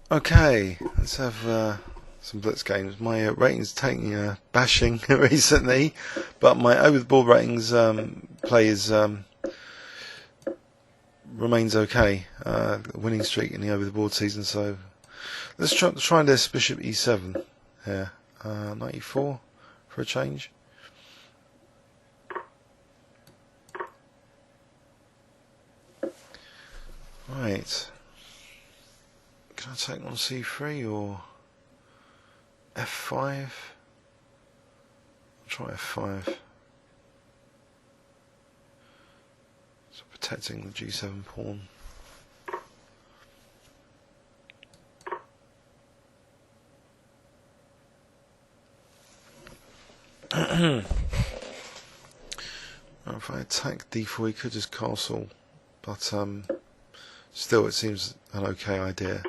Okay, let's have some Blitz games. My ratings taking a bashing recently, but my over the board ratings play is remains okay. Winning streak in the over the board season. So let's try this Bishop E7 here. 94 for a change. Right. Can I take on C3 or F5? I'll try F5. So protecting the G7 pawn. If I attack D4, he could just castle, but still it seems an okay idea.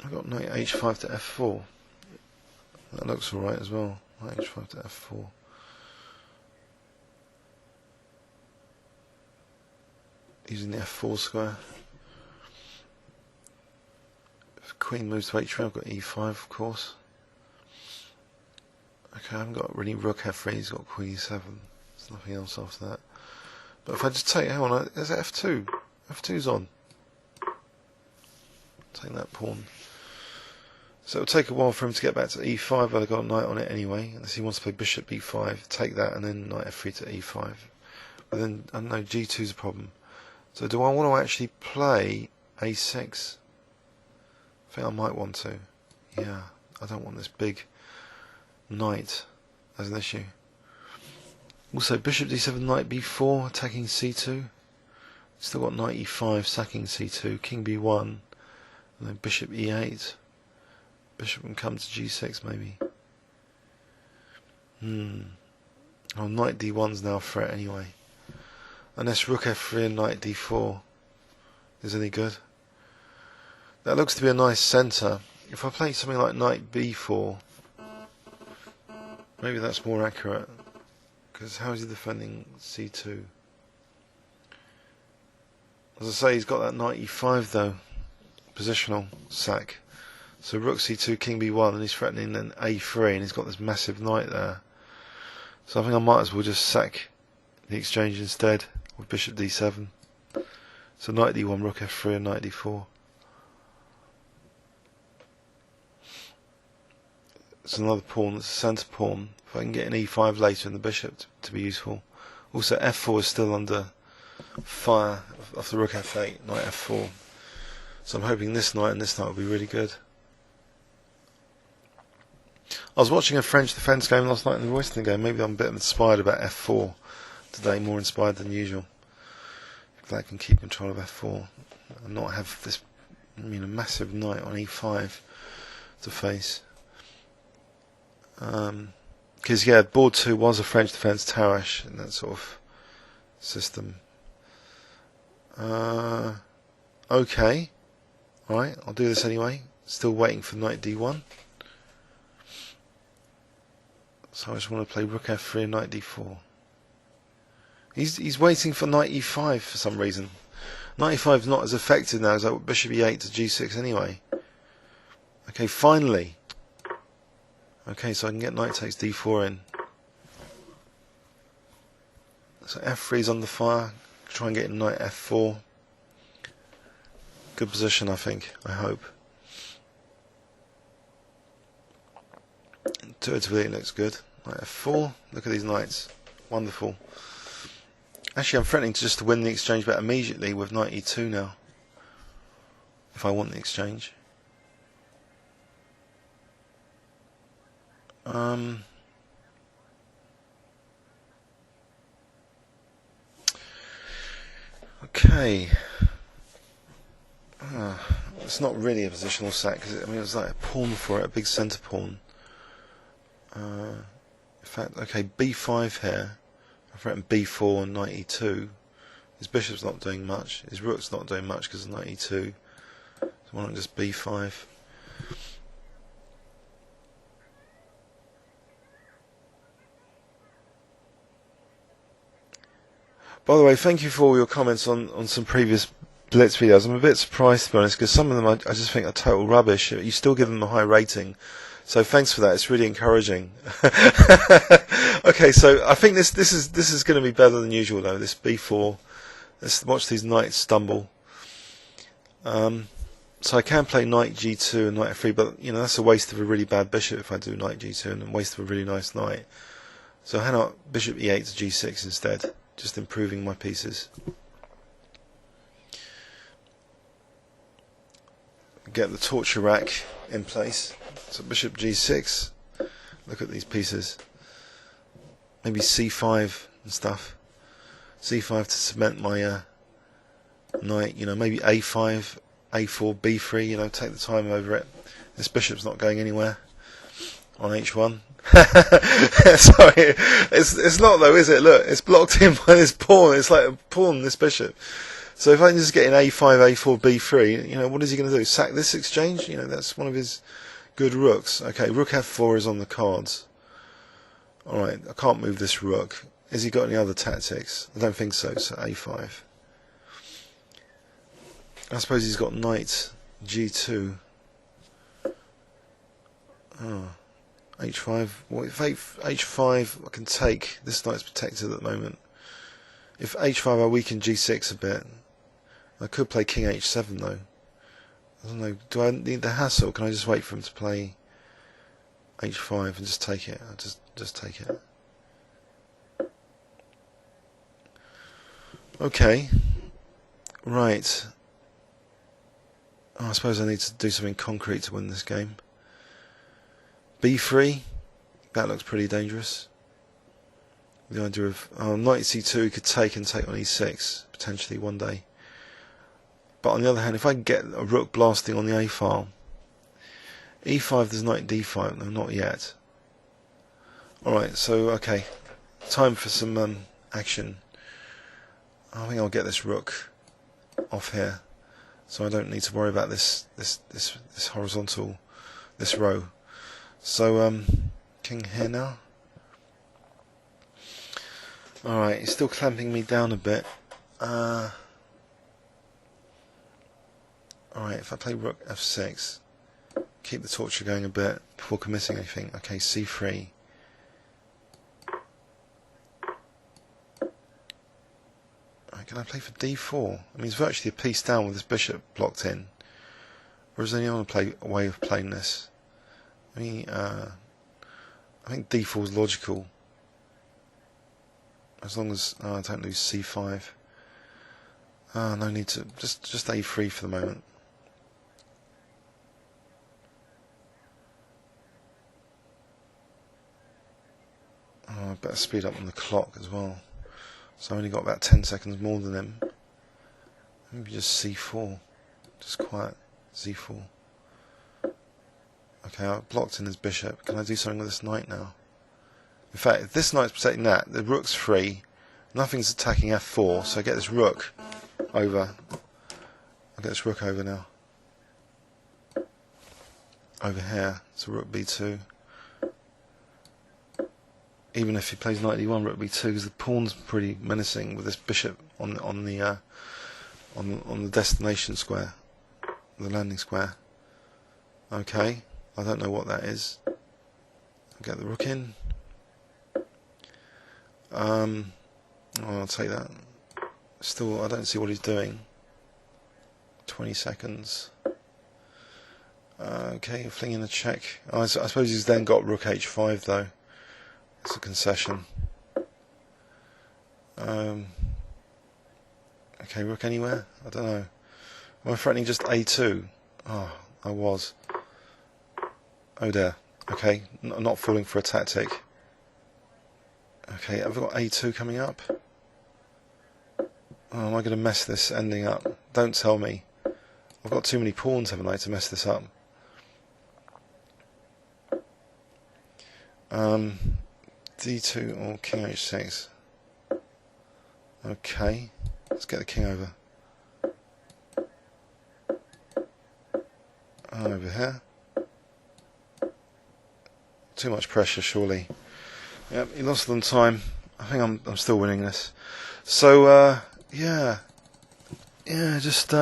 I've got knight H5 to F4. That looks alright as well. Knight H5 to F4. Using the F4 square. If Queen moves to H3, I've got E5, of course. Okay, I haven't got really Rook F3, he's got Queen E7. There's nothing else after that. But if I just take, hang on, there's F2. F2's on. Take that pawn. So it'll take a while for him to get back to E5, but I've got a knight on it anyway. Unless he wants to play Bishop B5, take that, and then knight F3 to E5. But then, I don't know, G2's a problem. So do I want to actually play A6? I think I might want to. Yeah, I don't want this big knight as an issue. Also, Bishop D7, Knight B4, attacking C2. Still got Knight E5, sacking C2, King B1, and then Bishop E8. Bishop can come to G6 maybe. Oh, Knight D1's now a threat anyway. Unless Rook F3 and Knight D4 is any good. That looks to be a nice centre. If I play something like Knight B4, maybe that's more accurate. Because how is he defending C2? As I say, he's got that Knight E5 though. Positional sack. So Rook C2, King B1, and he's threatening then A3, and he's got this massive knight there. So I think I might as well just sack the exchange instead with Bishop D7. So Knight D1, Rook F3, and Knight D4. It's another pawn, it's a centre pawn. If I can get an E5 later in the Bishop to be useful. Also F4 is still under fire off the Rook F8, Knight F4. So I'm hoping this knight and this knight will be really good. I was watching a French defence game last night in the Royston game. Maybe I'm a bit inspired about F4 today, more inspired than usual. Glad I can keep control of F4 and not have this, massive knight on E5 to face. Because yeah, board 2 was a French defence Tarash in that sort of system. Okay, alright, I'll do this anyway. Still waiting for Knight D1. So I just want to play Rook F3 and Knight D4. He's waiting for Knight E5 for some reason. Knight E5 is not as effective now as like Bishop E8 to G6 anyway. Okay, finally. Okay, so I can get Knight takes D4 in. So F3 is on the fire. Try and get Knight F4. Good position, I think. I hope. Intuitively it looks good. Knight F4. Look at these knights. Wonderful. Actually, I'm threatening just to win the exchange back immediately with Knight E2 now. If I want the exchange. Okay. It's not really a positional sack because it was like a pawn for it, a big centre pawn. In fact, okay, B5 here. I threaten B4 and Knight E2. His bishop's not doing much. His rook's not doing much because of Knight E2. So why not just B5? By the way, thank you for all your comments on some previous Blitz videos. I'm a bit surprised, to be honest, because some of them I just think are total rubbish. You still give them a high rating. So thanks for that. It's really encouraging. Okay, so I think this is going to be better than usual, though. This B4. Let's watch these knights stumble. So I can play knight G2 and knight F3, but you know that's a waste of a really bad bishop if I do knight G2 and a waste of a really nice knight. So how about bishop E8 to G6 instead, just improving my pieces. Get the torture rack in place. So bishop G6. Look at these pieces. Maybe C5 and stuff. C5 to cement my knight. You know, maybe A5, A4, B3. You know, take the time over it. This bishop's not going anywhere on H1. Sorry, it's not though, is it? Look, it's blocked in by this pawn. It's like a pawn, this bishop. So if I can just get in A5, A4, B3, you know, what is he going to do? Sack this exchange? You know, that's one of his good rooks. Okay, rook F4 is on the cards. Alright, I can't move this rook. Has he got any other tactics? I don't think so, so A5. I suppose he's got knight G2. Oh, H5. Well, if H5 I can take, this knight's protected at the moment. If H5 I weaken G6 a bit. I could play King H7 though. I don't know, do I need the hassle? Can I just wait for him to play H5 and just take it? I'll just take it. Okay. Right. Oh, I suppose I need to do something concrete to win this game. B3. That looks pretty dangerous. The idea of knight C2 could take on E6 potentially one day. But on the other hand, if I can get a rook blasting on the A file, E5 there's knight D5. No, not yet. Alright, so okay, time for some action. I think I'll get this rook off here, so I don't need to worry about this horizontal, this row. So king here now. Alright, he's still clamping me down a bit. Alright, if I play rook F6, keep the torture going a bit before committing anything. Okay, C3. Alright, can I play for D4? I mean, it's virtually a piece down with this bishop blocked in. Or is there any other way of playing this? I mean, I think D4 is logical. As long as I don't lose C5. No need to, just A3 for the moment. Oh, I better speed up on the clock as well. So I only got about 10 seconds more than him. Maybe just C4. Just quiet. Z4. Okay, I've blocked in his bishop. Can I do something with this knight now? In fact, if this knight's protecting that, the rook's free. Nothing's attacking F4, so I get this rook over. I'll get this rook over now. Over here. So rook B2. Even if he plays knight D1, rook B2, because the pawn's pretty menacing with this bishop on the destination square, the landing square. Okay, I don't know what that is. I'll get the rook in. I'll take that. Still, I don't see what he's doing. 20 seconds. Okay, flinging a check. I suppose he's then got rook H5 though. It's a concession. Okay, rook anywhere? I don't know. Am I threatening just A2? Oh, I was. Oh dear. Okay, not falling for a tactic. Okay, have I got A2 coming up? Oh, am I going to mess this ending up? Don't tell me. I've got too many pawns, haven't I, to mess this up? D2 or King H6. Okay, let's get the king over. Over here. Too much pressure, surely. Yep, he lost on time. I think I'm still winning this. So yeah, just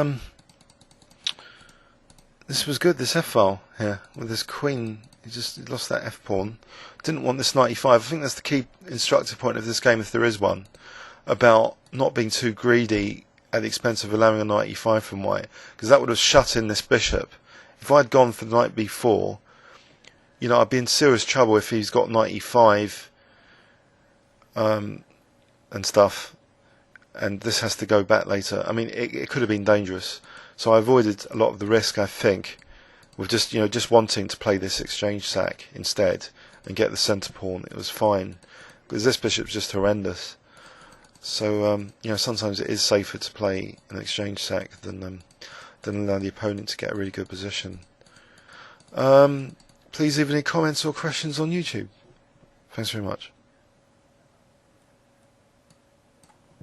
this was good. This f-file here with this queen. He just lost that f-pawn. Didn't want this 95. I think that's the key instructive point of this game, if there is one, about not being too greedy at the expense of allowing a 95 from white, because that would have shut in this bishop. If I'd gone for knight b4, you know, I'd be in serious trouble if he's got 95 and stuff, and this has to go back later. I mean, it could have been dangerous. So I avoided a lot of the risk, I think, with just wanting to play this exchange sack instead and get the centre pawn. It was fine because this bishop's just horrendous. So sometimes it is safer to play an exchange sack than allow the opponent to get a really good position. Please leave any comments or questions on YouTube. Thanks very much.